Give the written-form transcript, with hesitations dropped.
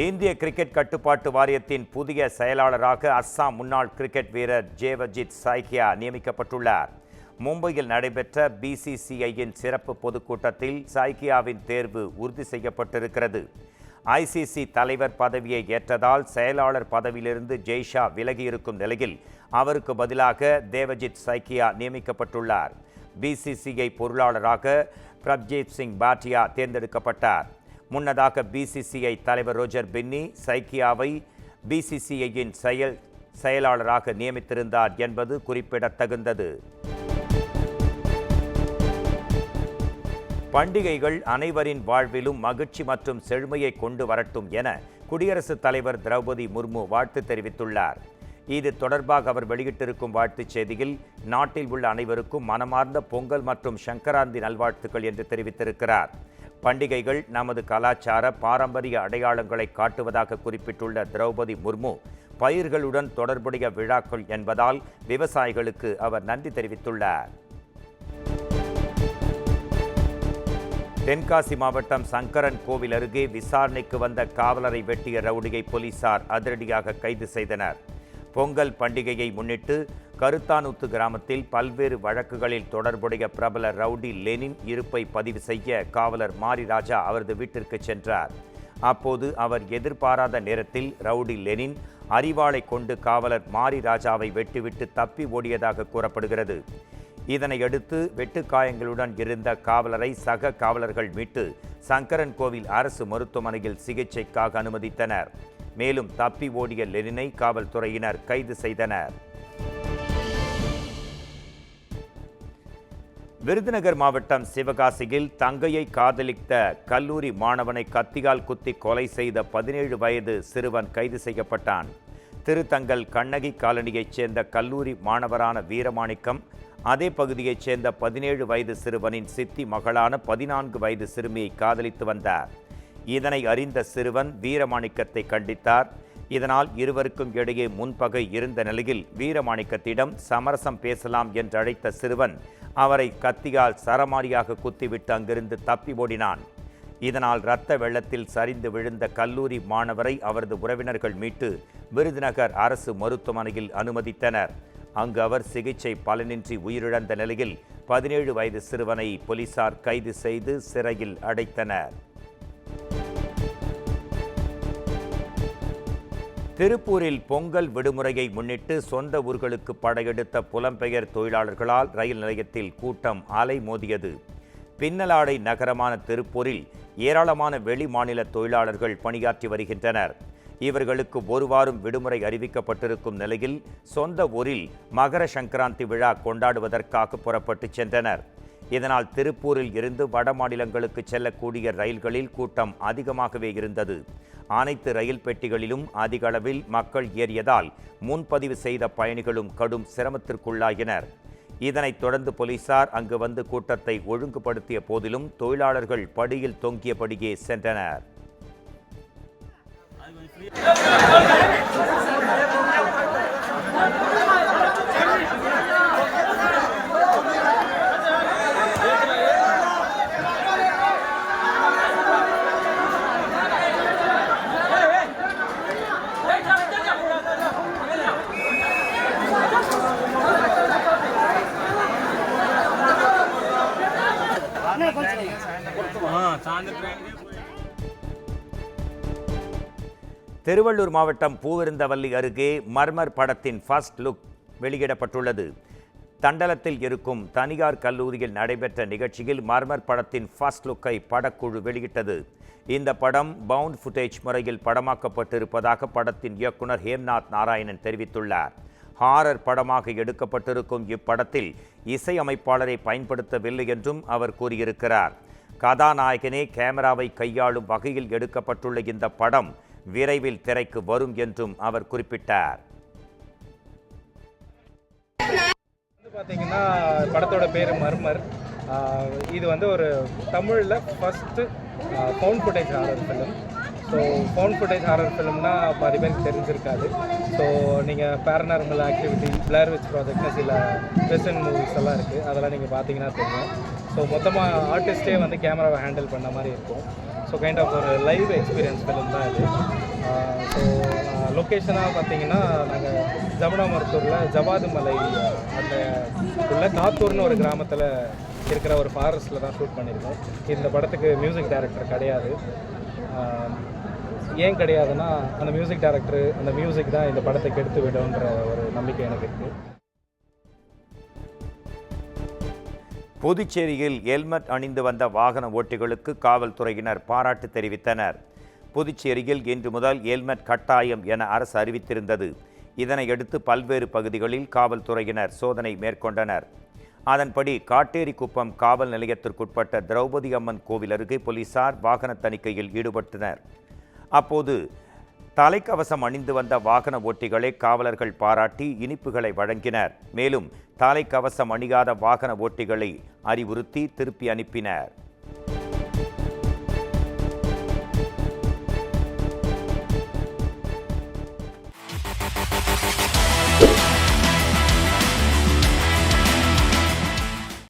இந்திய கிரிக்கெட் கட்டுப்பாட்டு வாரியத்தின் புதிய செயலாளராக அஸ்ஸாம் முன்னாள் கிரிக்கெட் வீரர் தேவஜித் சைக்கியா நியமிக்கப்பட்டுள்ளார். மும்பையில் நடைபெற்ற பிசிசிஐயின் சிறப்பு பொதுக்கூட்டத்தில் சைக்கியாவின் தேர்வு உறுதி செய்யப்பட்டிருக்கிறது. ஐசிசி தலைவர் பதவியை ஏற்றதால் செயலாளர் பதவியிலிருந்து ஜெய்ஷா விலகியிருக்கும் நிலையில் அவருக்கு பதிலாக தேவஜித் சைக்கியா நியமிக்கப்பட்டுள்ளார். பிசிசிஐ பொருளாளராக பிரப்ஜீத் சிங் பாட்டியா தேர்ந்தெடுக்கப்பட்டார். முன்னதாக பிசிசிஐ தலைவர் ரோஜர் பின்னி சைக்கியாவை பிசிசிஐயின் செயலாளராக நியமித்திருந்தார் என்பது குறிப்பிடத்தகுந்தது. பண்டிகைகள் அனைவரின் வாழ்விலும் மகிழ்ச்சி மற்றும் செழுமையை கொண்டு வரட்டும் என குடியரசுத் தலைவர் திரௌபதி முர்மு வாழ்த்து தெரிவித்துள்ளார். இது தொடர்பாக அவர் வெளியிட்டிருக்கும் வாழ்த்துச் செய்தியில், நாட்டில் உள்ள அனைவருக்கும் மனமார்ந்த பொங்கல் மற்றும் சங்கராந்தி நல்வாழ்த்துக்கள் என்று தெரிவித்திருக்கிறார். பண்டிகைகள் நமது கலாச்சார பாரம்பரிய அடையாளங்களை காட்டுவதாக குறிப்பிட்டுள்ள திரௌபதி முர்மு, பயிர்களுடன் தொடர்புடைய விழாக்கள் என்பதால் விவசாயிகளுக்கு அவர் நன்றி தெரிவித்துள்ளார். தென்காசி மாவட்டம் சங்கரன் கோவில் அருகே விசாரணைக்கு வந்த காவலரை வெட்டிய ரவுடியை போலீசார் அதிரடியாக கைது செய்தனர். பொங்கல் பண்டிகையை முன்னிட்டு கருத்தானூத்து கிராமத்தில் பல்வேறு வழக்குகளில் தொடர்புடைய பிரபல ரவுடி லெனின் இருப்பை பதிவு செய்ய காவலர் மாரிராஜா அவரது வீட்டிற்கு சென்றார். அப்போது அவர் எதிர்பாராத நேரத்தில் ரவுடி லெனின் அரிவாளை கொண்டு காவலர் மாரிராஜாவை வெட்டிவிட்டு தப்பி ஓடியதாக கூறப்படுகிறது. இதனையடுத்து வெட்டுக்காயங்களுடன் இருந்த காவலரை சக காவலர்கள் மீட்டு சங்கரன் கோவில் அரசு மருத்துவமனையில் சிகிச்சைக்காக அனுமதித்தனர். மேலும் தப்பி ஓடிய லெனினை காவல்துறையினர் கைது செய்தனர். விருதுநகர் மாவட்டம் சிவகாசியில் தங்கையை காதலித்த கல்லூரி மாணவனை கத்தியால் குத்தி கொலை செய்த 17 வயது சிறுவன் கைது செய்யப்பட்டான். திருத்தங்கல் கண்ணகி காலனியைச் சேர்ந்த கல்லூரி மாணவரான வீரமாணிக்கம் அதே பகுதியைச் சேர்ந்த 17 வயது சிறுவனின் சித்தி மகளான 14 வயது சிறுமியை காதலித்து வந்தார். இதனை அறிந்த சிறுவன் வீரமாணிக்கத்தை கண்டித்தார். இதனால் இருவருக்கும் இடையே முன்பகை இருந்த நிலையில் வீரமாணிக்கத்திடம் சமரசம் பேசலாம் என்று அழைத்த சிறுவன் அவரை கத்தியால் சரமாரியாக குத்திவிட்டு அங்கிருந்து தப்பி ஓடினான். இதனால் இரத்த வெள்ளத்தில் சரிந்து விழுந்த கல்லூரி மாணவரை அவரது உறவினர்கள் மீட்டு விருதுநகர் அரசு மருத்துவமனையில் அனுமதித்தனர். அங்கு அவர் சிகிச்சை பலனின்றி உயிரிழந்த நிலையில் 17 வயது சிறுவனை போலீசார் கைது செய்து சிறையில் அடைத்தனர். திருப்பூரில் பொங்கல் விடுமுறையை முன்னிட்டு சொந்த ஊர்களுக்கு படையெடுத்த புலம்பெயர் தொழிலாளர்களால் ரயில் நிலையத்தில் கூட்டம் அலைமோதியது. பின்னலாடை நகரமான திருப்பூரில் ஏராளமான வெளி மாநில தொழிலாளர்கள் பணியாற்றி வருகின்றனர். இவர்களுக்கு ஒரு வாரம் விடுமுறை அறிவிக்கப்பட்டிருக்கும் நிலையில் சொந்த ஊரில் மகர சங்கராந்தி விழா கொண்டாடுவதற்காக புறப்பட்டு சென்றனர். இதனால் திருப்பூரில் இருந்து வட மாநிலங்களுக்கு செல்லக்கூடிய ரயில்களில் கூட்டம் அதிகமாகவே இருந்தது. அனைத்து ரயில் பெட்டிகளிலும் அதிக அளவில் மக்கள் ஏறியதால் முன்பதிவு செய்த பயணிகளும் கடும் சிரமத்திற்குள்ளாயினர். இதனைத் தொடர்ந்து போலீசார் அங்கு வந்து கூட்டத்தை ஒழுங்குபடுத்திய போதிலும் தொழிலாளர்கள் படியில் தொங்கியபடியே சென்றனர். திருவள்ளூர் மாவட்டம் பூவிருந்தவல்லி அருகே மர்மர் படத்தின் ஃபர்ஸ்ட் லுக் வெளியிடப்பட்டுள்ளது. தண்டலத்தில் இருக்கும் தனியார் கல்லூரியில் நடைபெற்ற நிகழ்ச்சியில் மர்மர் படத்தின் ஃபர்ஸ்ட் லுக்கை படக்குழு வெளியிட்டது. இந்த படம் பவுண்ட் ஃபுட்டேஜ் முறையில் படமாக்கப்பட்டிருப்பதாக படத்தின் இயக்குனர் ஹேம்நாத் நாராயணன் தெரிவித்துள்ளார். ஹாரர் படமாக எடுக்கப்பட்டிருக்கும் இப்படத்தில் இசையமைப்பாளரை பயன்படுத்தவில்லை என்றும் அவர் கூறியிருக்கிறார். கதாநாயகனே கேமராவை கையாளும் வகையில் எடுக்கப்பட்டுள்ள இந்த படம் விரைவில் திரைக்கு வரும் என்றும் அவர் குறிப்பிட்டார். பார்த்தீங்கன்னா படத்தோட பேர் மர்மர். இது வந்து ஒரு தமிழில் first found footage horror film. So found footage horror ஃபிலிம்னா பாதி பேருக்கு தெரிஞ்சிருக்காது. ஸோ நீங்கள் பேரநார்மல் ஆக்டிவிட்டி, பிளேர் விட்ச் ப்ராஜெக்ட்னு சில வெஸ்டர்ன் மூவிஸ் எல்லாம் இருக்குது, அதெல்லாம் நீங்கள் பார்த்தீங்கன்னா தெரியும். ஸோ மொத்தமாக ஆர்டிஸ்டே வந்து கேமராவை ஹேண்டில் பண்ண மாதிரி இருக்கும். ஸோ கைண்ட் ஆஃப் ஒரு லைவ் எக்ஸ்பீரியன்ஸ் ஃபிலிம் தான் இது. ஸோ லொக்கேஷனாக பார்த்தீங்கன்னா நாங்கள் ஜமுனா மருத்தூரில் ஜவாது மலை அந்த உள்ள காத்தூர்னு ஒரு கிராமத்தில் இருக்கிற ஒரு ஃபாரஸ்ட்டில் தான் ஷூட் பண்ணியிருக்கோம். இந்த படத்துக்கு மியூசிக் டைரக்டர் கிடையாது. ஏன் கிடையாதுன்னா, அந்த மியூசிக் டைரக்டர் அந்த மியூசிக் தான் இந்த படத்தை கெடுத்து விடும்ன்ற ஒரு நம்பிக்கை எனக்கு இருக்குது. புதுச்சேரியில் ஹெல்மெட் அணிந்து வந்த வாகன ஓட்டிகளுக்கு காவல்துறையினர் பாராட்டு தெரிவித்தனர். புதுச்சேரியில் இன்று முதல் ஹெல்மெட் கட்டாயம் என அரசு அறிவித்திருந்தது. இதனையடுத்து பல்வேறு பகுதிகளில் காவல்துறையினர் சோதனை மேற்கொண்டனர். அதன்படி காட்டேரிக்குப்பம் காவல் நிலையத்திற்குட்பட்ட திரௌபதி அம்மன் கோவில் அருகே போலீசார் வாகன தணிக்கையில் ஈடுபட்டனர். அப்போது தலைக்கவசம் அணிந்து வந்த வாகன ஓட்டிகளை காவலர்கள் பாராட்டி இனிப்புகளை வழங்கினர். மேலும் தலைக்கவசம் அணியாத வாகன ஓட்டிகளை அறிவுறுத்தி திருப்பி அனுப்பினர்.